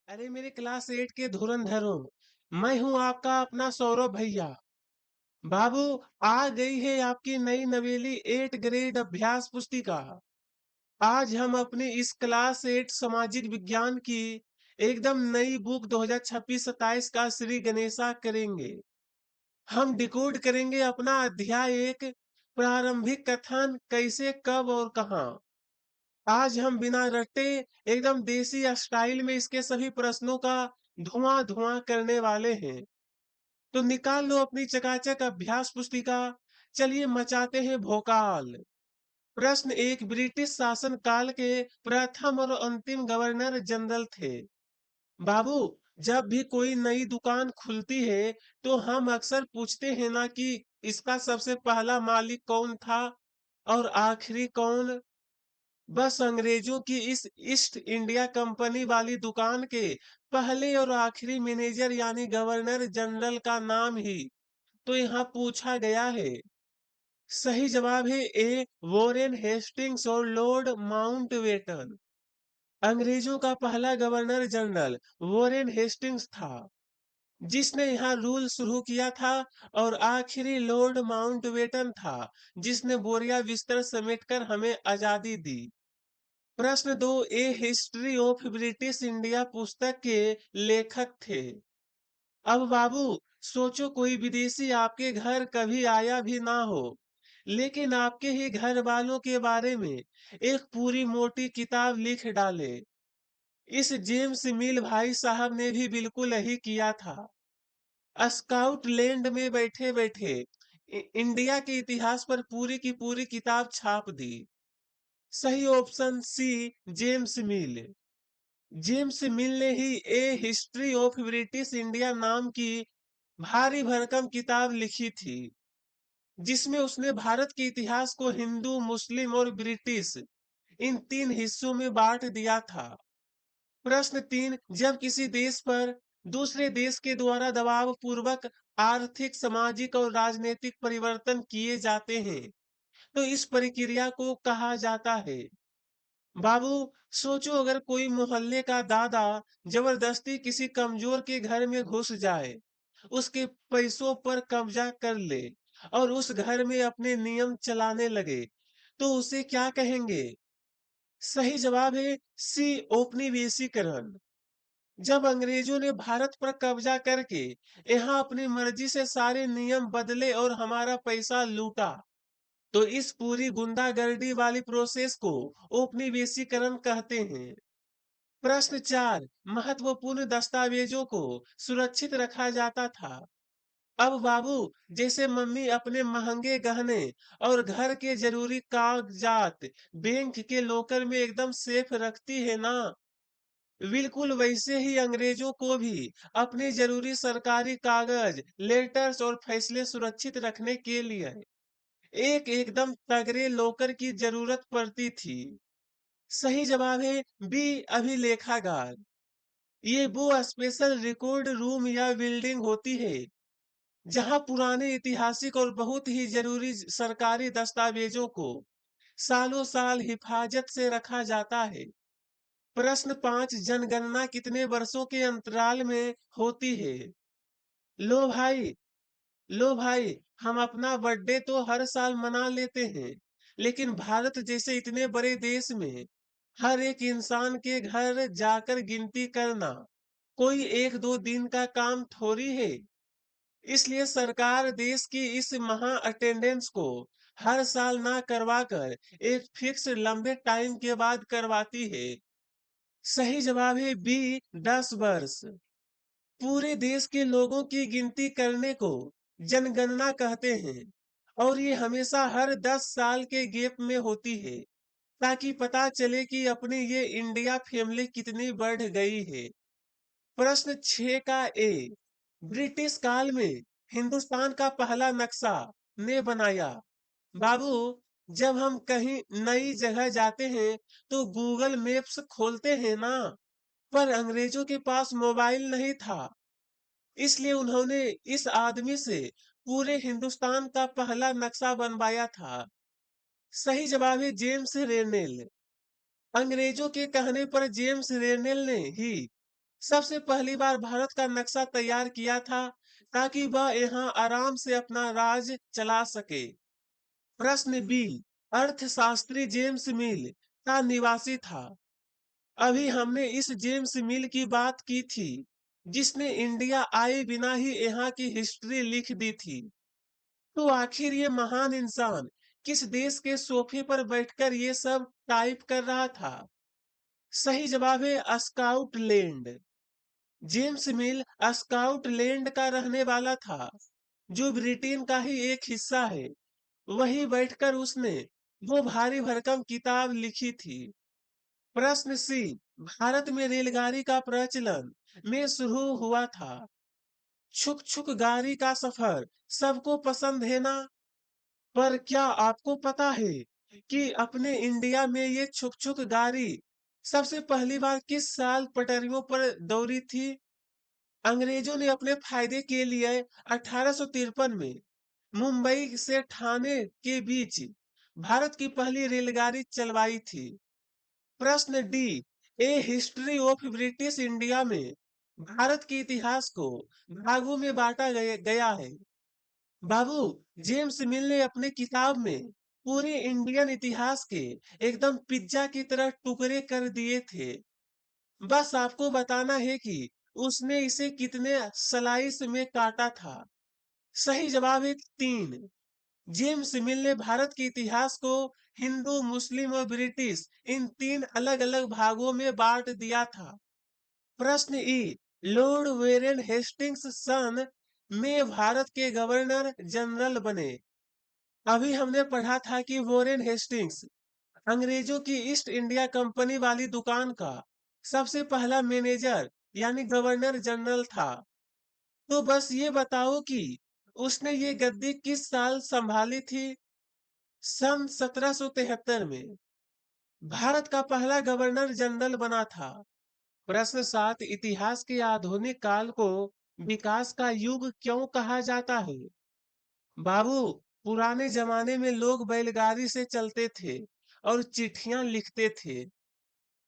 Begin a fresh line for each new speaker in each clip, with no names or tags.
अरे मेरे क्लास 8 के धुरंधरों, मैं हूं आपका अपना सौरभ भैया। बाबू, आ गई है आपकी नई नवेली 8 ग्रेड अभ्यास पुस्तिका। आज हम अपनी इस क्लास 8 सामाजिक विज्ञान की एकदम नई बुक 2026-27 का श्री गणेशा करेंगे। हम डिकोड करेंगे अपना अध्याय एक, प्रारंभिक कथन, कैसे, कब और कहाँ। आज हम बिना रट्टे एकदम देसी स्टाइल में इसके सभी प्रश्नों का धुआं धुआं करने वाले हैं। तो निकाल लो अपनी चकाचक अभ्यास पुस्तिका। चलिए मचाते हैं भोकाल। प्रश्न एक, ब्रिटिश शासन काल के प्रथम और अंतिम गवर्नर जनरल थे। बाबू, जब भी कोई नई दुकान खुलती है तो हम अक्सर पूछते हैं ना कि इसका सबसे पहला मालिक कौन था और आखिरी कौन। बस अंग्रेजों की इस ईस्ट इंडिया कंपनी वाली दुकान के पहले और आखिरी मैनेजर यानी गवर्नर जनरल का नाम ही तो यहाँ पूछा गया है। सही जवाब है ए, वॉरेन हेस्टिंग्स और लॉर्ड माउंटबेटन। अंग्रेजों का पहला गवर्नर जनरल वॉरेन हेस्टिंग्स था, जिसने यहाँ रूल शुरू किया था, और आखिरी लॉर्ड माउंटबेटन था, जिसने बोरिया बिस्तर समेटकर हमें आजादी दी। प्रश्न दो, ए हिस्ट्री ऑफ ब्रिटिश इंडिया पुस्तक के लेखक थे। अब बाबू, सोचो कोई विदेशी आपके घर कभी आया भी ना हो, लेकिन आपके ही घर वालों के बारे में एक पूरी मोटी किताब लिख डाले। इस जेम्स मिल भाई साहब ने भी बिल्कुल यही किया था। स्काउटलैंड में बैठे बैठे इंडिया के इतिहास पर पूरी की पूरी किताब छाप दी। सही option C, James Mill. James Mill ने ही a history of British India नाम की भारी भरकम किताब लिखी थी, जिसमें उसने भारत के इतिहास को हिंदू, मुस्लिम और ब्रिटिश इन तीन हिस्सों में बांट दिया था। प्रश्न तीन, जब किसी देश पर दूसरे देश के द्वारा दबाव पूर्वक आर्थिक, सामाजिक और राजनीतिक परिवर्तन किए जाते हैं तो इस प्रक्रिया को कहा जाता है। बाबू, सोचो अगर कोई मोहल्ले का दादा जबरदस्ती किसी कमजोर के घर में घुस जाए, उसके पैसों पर कब्जा कर ले और उस घर में अपने नियम चलाने लगे, तो उसे क्या कहेंगे? सही जवाब है सी, औपनिवेशीकरण। जब अंग्रेजों ने भारत पर कब्जा करके यहाँ अपनी मर्जी से सारे नियम बदले और हमारा पैसा लूटा, तो इस पूरी गुंडागर्दी वाली प्रोसेस को औपनिवेशीकरण कहते हैं। प्रश्न चार, महत्वपूर्ण दस्तावेजों को सुरक्षित रखा जाता था। अब बाबू, जैसे मम्मी अपने महंगे गहने और घर के जरूरी कागजात बैंक के लॉकर में एकदम सेफ रखती है ना, बिल्कुल वैसे ही अंग्रेजों को भी अपने जरूरी सरकारी कागज, लेटर्स और फैसले सुरक्षित रखने के लिए एक एकदम तगड़े लॉकर की जरूरत पड़ती थी। सही जवाब है बी, अभिलेखागार। ये वो स्पेशल रिकॉर्ड रूम या बिल्डिंग होती है जहां पुराने ऐतिहासिक और बहुत ही जरूरी सरकारी दस्तावेजों को सालों साल हिफाजत से रखा जाता है। प्रश्न पांच, जनगणना कितने वर्षों के अंतराल में होती है? लो भाई, लो भाई, हम अपना बर्थडे तो हर साल मना लेते हैं, लेकिन भारत जैसे इतने बड़े देश में हर एक इंसान के घर जाकर गिनती करना कोई एक दो दिन का काम थोड़ी है। इसलिए सरकार देश की इस महा अटेंडेंस को हर साल ना करवा कर एक फिक्स लंबे टाइम के बाद करवाती है। सही जवाब है बी, 10 वर्ष। पूरे देश के लोगों की गिनती करने को जनगणना कहते हैं, और ये हमेशा हर 10 साल के गैप में होती है, ताकि पता चले कि अपनी ये इंडिया फैमिली कितनी बढ़ गई है। प्रश्न 6 का ए, ब्रिटिश काल में हिंदुस्तान का पहला नक्शा ने बनाया। बाबू, जब हम कहीं नई जगह जाते हैं तो गूगल मैप्स खोलते हैं ना, पर अंग्रेजों के पास मोबाइल नहीं था, इसलिए उन्होंने इस आदमी से पूरे हिंदुस्तान का पहला नक्शा बनवाया था। सही जवाब है जेम्स रेनेल। अंग्रेजों के कहने पर जेम्स रेनेल ने ही सबसे पहली बार भारत का नक्शा तैयार किया था ताकि वह यहाँ आराम से अपना राज चला सके। प्रश्न बी, अर्थशास्त्री जेम्स मिल का निवासी था। अभी हमने इस जेम्स मिल की बात की थी, जिसने इंडिया आए बिना ही यहाँ की हिस्ट्री लिख दी थी। तो आखिर ये महान इंसान किस देश के सोफे पर बैठकर ये सब टाइप कर रहा था? सही जवाब है स्काउटलैंड। जेम्स मिल स्काउटलैंड का रहने वाला था, जो ब्रिटेन का ही एक हिस्सा है। वहीं बैठकर उसने वो भारी भरकम किताब लिखी थी। प्रश्न सी, भारत में रेलगाड़ी का प्रचलन में शुरू हुआ था। छुक छुक गाड़ी का सफर सबको पसंद है ना? पर क्या आपको पता है कि अपने इंडिया में ये छुक छुक गाड़ी सबसे पहली बार किस साल पटरियों पर दौड़ी थी? अंग्रेजों ने अपने फायदे के लिए 1853 में मुंबई से ठाणे के बीच भारत की पहली रेलगाड़ी चलवाई थी। प्रश्न D, A history of British India में भारत के इतिहास को भागों में बांटा गया है। बाबू, जेम्स मिल ने अपने किताब में पूरे इंडियन इतिहास के एकदम पिज्जा की तरह टुकड़े कर दिए थे। बस आपको बताना है कि उसने इसे कितने स्लाइस में काटा था। सही जवाब है 3। जेम्स मिल ने भारत के इतिहास को हिंदू, मुस्लिम और ब्रिटिश इन 3 अलग-अलग भागों में बांट दिया था। प्रश्न ई, लॉर्ड वेरेन हेस्टिंग्स सन में भारत के गवर्नर जनरल बने। अभी हमने पढ़ा था कि वॉरेन हेस्टिंग्स अंग्रेजों की ईस्ट इंडिया कंपनी वाली दुकान का सबसे पहला मैनेजर यानी गवर्नर जनरल था। तो बस ये बताओ कि उसने ये गद्दी किस साल संभाली थी? सन 1773 में भारत का पहला गवर्नर जनरल बना था। प्रश्न 7, इतिहास के आधुनिक काल को विकास का युग क्यों कहा जाता है? बाबू, पुराने जमाने में लोग बैलगाड़ी से चलते थे और चिट्ठियां लिखते थे।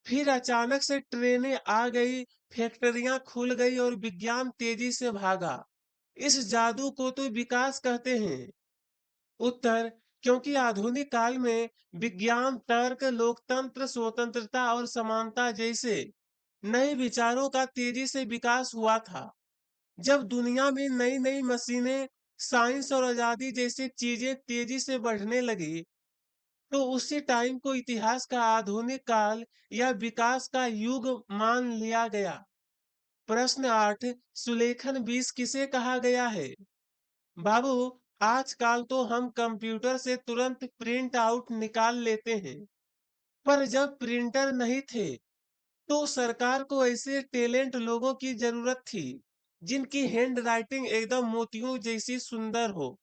फिर अचानक से ट्रेनें आ गई, फैक्ट्रियां खुल गई और विज्ञान तेजी से भागा। इस जादू को तो विकास कहते हैं। उत्तर, क्योंकि आधुनिक काल में विज्ञान, तर्क, लोकतंत्र, स्वतंत्रता और समानता जैसे नए विचारों का तेजी से विकास हुआ था। जब दुनिया में नई नई मशीनें, साइंस और आजादी जैसी चीजें तेजी से बढ़ने लगी, तो उसी टाइम को इतिहास का आधुनिक काल या विकास का युग मान लिया गया। प्रश्न 8, सुलेखन बीस किसे कहा गया है? बाबू, आजकल तो हम कंप्यूटर से तुरंत प्रिंट आउट निकाल लेते हैं, पर जब प्रिंटर नहीं थे तो सरकार को ऐसे टैलेंट लोगों की जरूरत थी जिनकी हैंड राइटिंग एकदम मोतियों जैसी सुंदर हो।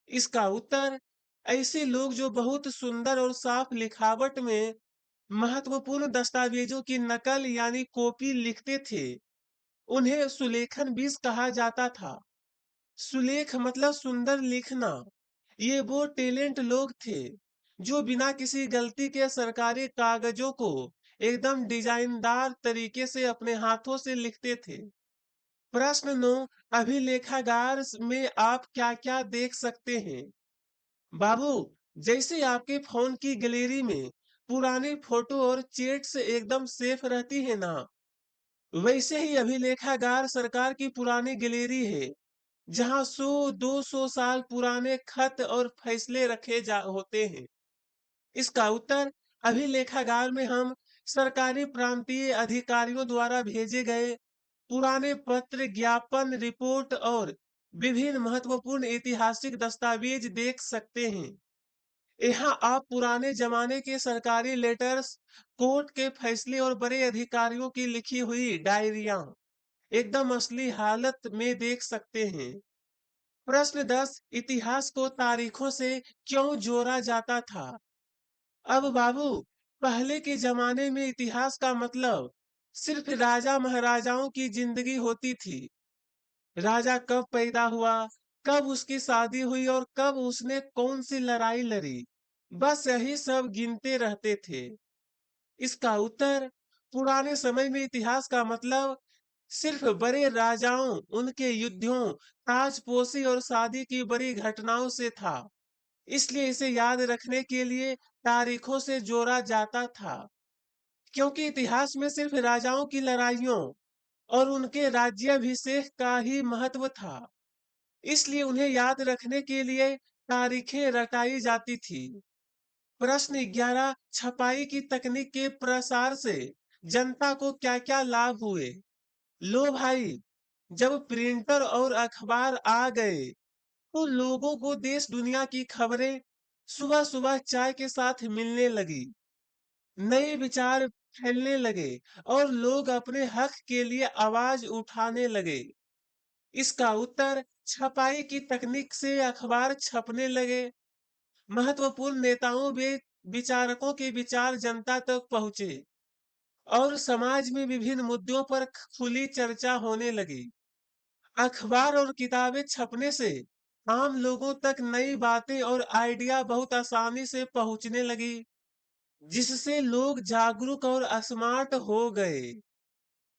इसका उत्तर, ऐसे लोग जो बहुत सुंदर और साफ लिखावट में महत्वपूर्ण दस्तावेजों की नकल यानी कॉपी लिखते थे, उन्हें सुलेखन बीस कहा जाता था। सुलेख मतलब सुंदर लिखना। ये वो टैलेंट लोग थे जो बिना किसी गलती के सरकारी कागजों को एकदम डिजाइनदार तरीके से अपने हाथों से लिखते थे। प्रश्न 9, अभिलेखागार में आप क्या-क्या देख सकते हैं? बाबू, जैसे आपके फोन की गैलरी में पुरानी फोटो और चैट्स एकदम सेफ रहती है ना, वैसे ही अभिलेखागार सरकार की पुरानी गैलरी है, जहां 100-200 साल पुराने खत और फैसले रखे जा होते हैं। इसका उत्तर, अभिलेखागार में हम सरकारी प्रांतीय अधिकारियों द्वारा भेजे गए पुराने पत्र, ज्ञापन, रिपोर्ट और विभिन्न महत्वपूर्ण ऐतिहासिक दस्तावेज देख सकते हैं। यहाँ आप पुराने जमाने के सरकारी लेटर्स, कोर्ट के फैसले और बड़े अधिकारियों की लिखी हुई डायरियां एकदम असली हालत में देख सकते हैं। प्रश्न 10, इतिहास को तारीखों से क्यों जोड़ा जाता था? अब बाबू, पहले के जमाने में इतिहास का मतलब सिर्फ राजा महाराजाओं की जिंदगी होती थी। राजा कब पैदा हुआ, कब उसकी शादी हुई और कब उसने कौन सी लड़ाई लड़ी, बस यही सब गिनते रहते थे। इसका उत्तर, पुराने समय में इतिहास का मतलब सिर्फ बड़े राजाओं, उनके युद्धों, ताजपोशी और शादी की बड़ी घटनाओं से था। इसलिए इसे याद रखने के लिए तारीखों से जोड़ा जाता था, क्योंकि इतिहास में सिर्फ राजाओं की लड़ाइयों और उनके राज्याभिषेक का ही महत्व था। इसलिए उन्हें याद रखने के लिए तारीखें रटाई जाती थी। प्रश्न 11, छपाई की तकनीक के प्रसार से जनता को क्या-क्या लाभ हुए? लो भाई, जब प्रिंटर और अखबार आ गए, तो लोगों को देश दुनिया की खबरें सुबह-सुबह चाय के साथ मिलने लगी। नए विचार फैलने लगे और लोग अपने हक के लिए आवाज उठाने लगे। इसका उत्तर, छपाई की तकनीक से अखबार छपने लगे। महत्वपूर्ण नेताओं व विचारकों के विचार जनता तक पहुंचे और समाज में विभिन्न मुद्दों पर खुली चर्चा होने लगी। अखबार और किताबें छपने से आम लोगों तक नई बातें और आइडिया बहुत आसानी से पहुंचने लगी, जिससे लोग जागरूक और स्मार्ट हो गए।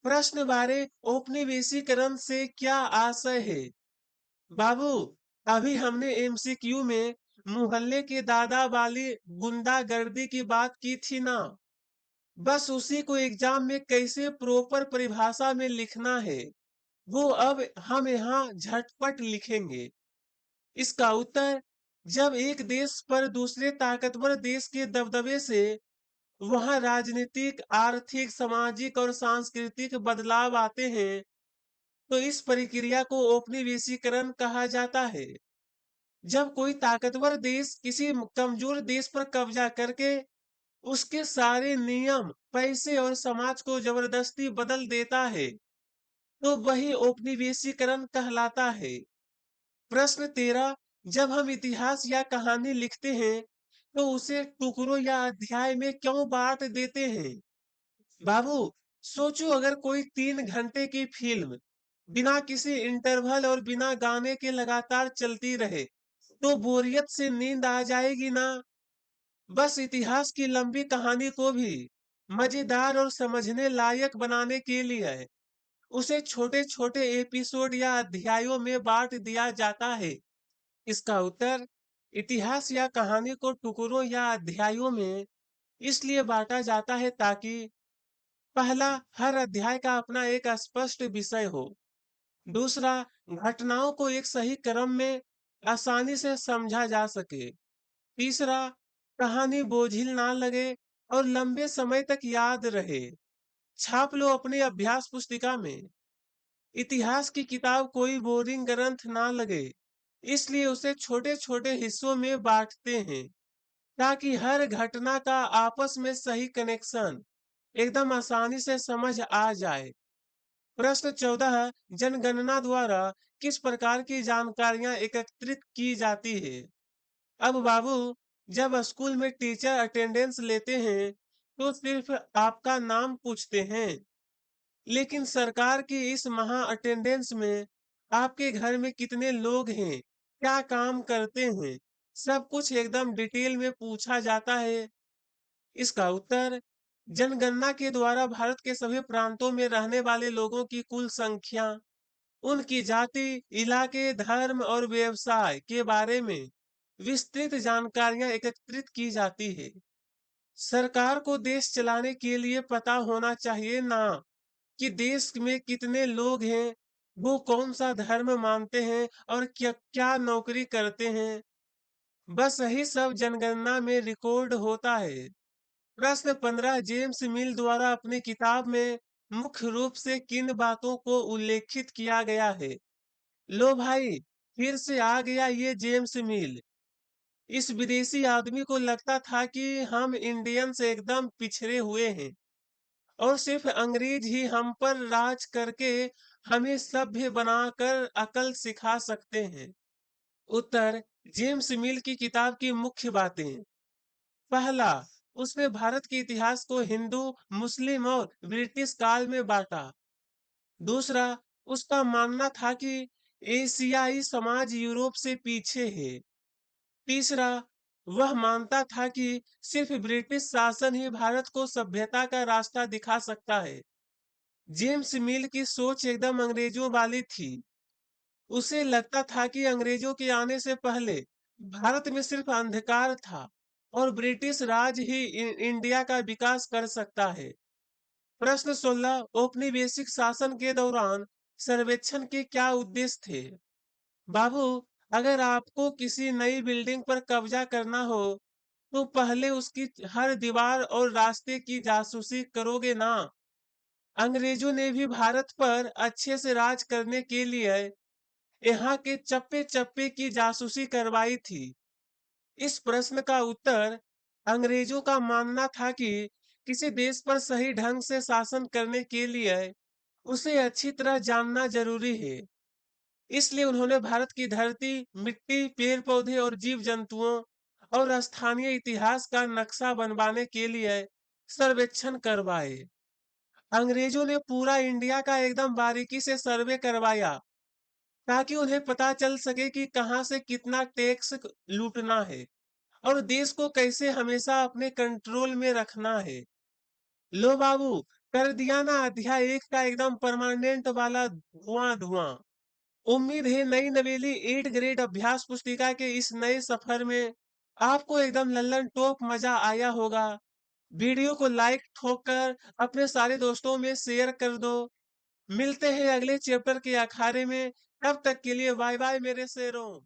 प्रश्न बारे औपनिवेशीकरण से क्या आशय है? बाबू, अभी हमने एमसीक्यू में मोहल्ले के दादा वाली गुंडागर्दी की बात की थी ना। बस उसी को एग्जाम में कैसे प्रॉपर परिभाषा में लिखना है, वो अब हम यहाँ झटपट लिखेंगे। इसका उत्तर, जब एक देश पर दूसरे ताकतवर देश के दबदबे से वहां राजनीतिक, आर्थिक, सामाजिक और सांस्कृतिक बदलाव आते हैं, तो इस प्रक्रिया को औपनिवेशीकरण कहा जाता है। जब कोई ताकतवर देश किसी कमजोर देश पर कब्जा करके उसके सारे नियम, पैसे और समाज को जबरदस्ती बदल देता है, तो वही औपनिवेशीकरण कहलाता है। प्रश्न 13, जब हम इतिहास या कहानी लिखते हैं, तो उसे टुकड़ों या अध्याय में क्यों बांट देते हैं? बाबू, सोचो, अगर कोई 3 घंटे की फिल्म बिना किसी इंटरवल और बिना गाने के लगातार चलती रहे, तो बोरियत से नींद आ जाएगी ना। बस इतिहास की लंबी कहानी को भी मजेदार और समझने लायक बनाने के लिए उसे छोटे छोटे एपिसोड या अध्यायों में बांट दिया जाता है। इसका उत्तर, इतिहास या कहानी को टुकड़ों या अध्यायों में इसलिए बांटा जाता है ताकि पहला, हर अध्याय का अपना एक स्पष्ट विषय हो। दूसरा, घटनाओं को एक सही क्रम में आसानी से समझा जा सके। तीसरा, कहानी बोझिल ना लगे और लंबे समय तक याद रहे। छाप लो अपनी अभ्यास पुस्तिका में। इतिहास की किताब कोई बोरिंग ग्रंथ ना लगे, इसलिए उसे छोटे छोटे हिस्सों में बांटते हैं, ताकि हर घटना का आपस में सही कनेक्शन एकदम आसानी से समझ आ जाए। प्रश्न 14, जनगणना द्वारा किस प्रकार की जानकारियां एकत्रित की जाती है? अब बाबू, जब स्कूल में टीचर अटेंडेंस लेते हैं, तो सिर्फ आपका नाम पूछते हैं, लेकिन सरकार की इस महा अटेंडेंस में आपके घर में कितने लोग हैं, क्या काम करते हैं, सब कुछ एकदम डिटेल में पूछा जाता है। इसका उत्तर, जनगणना के द्वारा भारत के सभी प्रांतों में रहने वाले लोगों की कुल संख्या, उनकी जाति, इलाके, धर्म और व्यवसाय के बारे में विस्तृत जानकारियां एकत्रित की जाती है। सरकार को देश चलाने के लिए पता होना चाहिए ना कि देश में कितने लोग हैं, वो कौन सा धर्म मानते हैं और क्या क्या नौकरी करते हैं। बस यही सब जनगणना में रिकॉर्ड होता है। प्रश्न 15, जेम्स मिल द्वारा अपनी किताब में मुख्य रूप से किन बातों को उल्लेखित किया गया है? लो भाई, फिर से आ गया ये जेम्स मिल। इस विदेशी आदमी को लगता था कि हम इंडियंस एकदम पिछड़े हुए हैं और सिर्फ अंग्रेज ही हम पर राज करके हमें सभ्य बनाकर अकल सिखा सकते हैं। उत्तर, जेम्स मिल की किताब की मुख्य बातें। पहला, उसने भारत के इतिहास को हिंदू, मुस्लिम और ब्रिटिश काल में बांटा। दूसरा, उसका मानना था कि एशियाई समाज यूरोप से पीछे है। तीसरा, वह मानता था कि सिर्फ ब्रिटिश शासन ही भारत को सभ्यता का रास्ता दिखा सकता है। जेम्स मिल की सोच एकदम अंग्रेजों वाली थी। उसे लगता था कि अंग्रेजों के आने से पहले भारत में सिर्फ अंधकार था और ब्रिटिश राज ही इंडिया का विकास कर सकता है। प्रश्न 16, औपनिवेशिक शासन के दौरान सर्वेक्षण के क्या उद्देश्य थे? बाबू, अगर आपको किसी नई बिल्डिंग पर कब्जा करना हो, तो पहले उसकी हर दीवार और रास्ते की जासूसी करोगे ना? अंग्रेजों ने भी भारत पर अच्छे से राज करने के लिए यहाँ के चप्पे चप्पे की जासूसी करवाई थी। इस प्रश्न का उत्तर, अंग्रेजों का मानना था कि किसी देश पर सही ढंग से शासन करने के लिए उसे अच्छी तरह जानना जरूरी है। इसलिए उन्होंने भारत की धरती, मिट्टी, पेड़ पौधे और जीव जंतुओं और स्थानीय इतिहास का नक्शा बनवाने के लिए सर्वेक्षण करवाए। अंग्रेजों ने पूरा इंडिया का एकदम बारीकी से सर्वे करवाया ताकि उन्हें पता चल सके कि कहां से कितना टैक्स लूटना है और देश को कैसे हमेशा अपने कंट्रोल में रखना है। लो बाबू, कर दिया ना अध्याय 1 का एकदम परमानेंट वाला धुआं धुआं। उम्मीद है नई नवेली 8 ग्रेड अभ्यास पुस्तिका के इस नए सफर में आपको एकदम लल्लन टोप मजा आया होगा। वीडियो को लाइक ठोक कर अपने सारे दोस्तों में शेयर कर दो। मिलते हैं अगले चैप्टर के अखाड़े में। तब तक के लिए बाय बाय मेरे शेरों।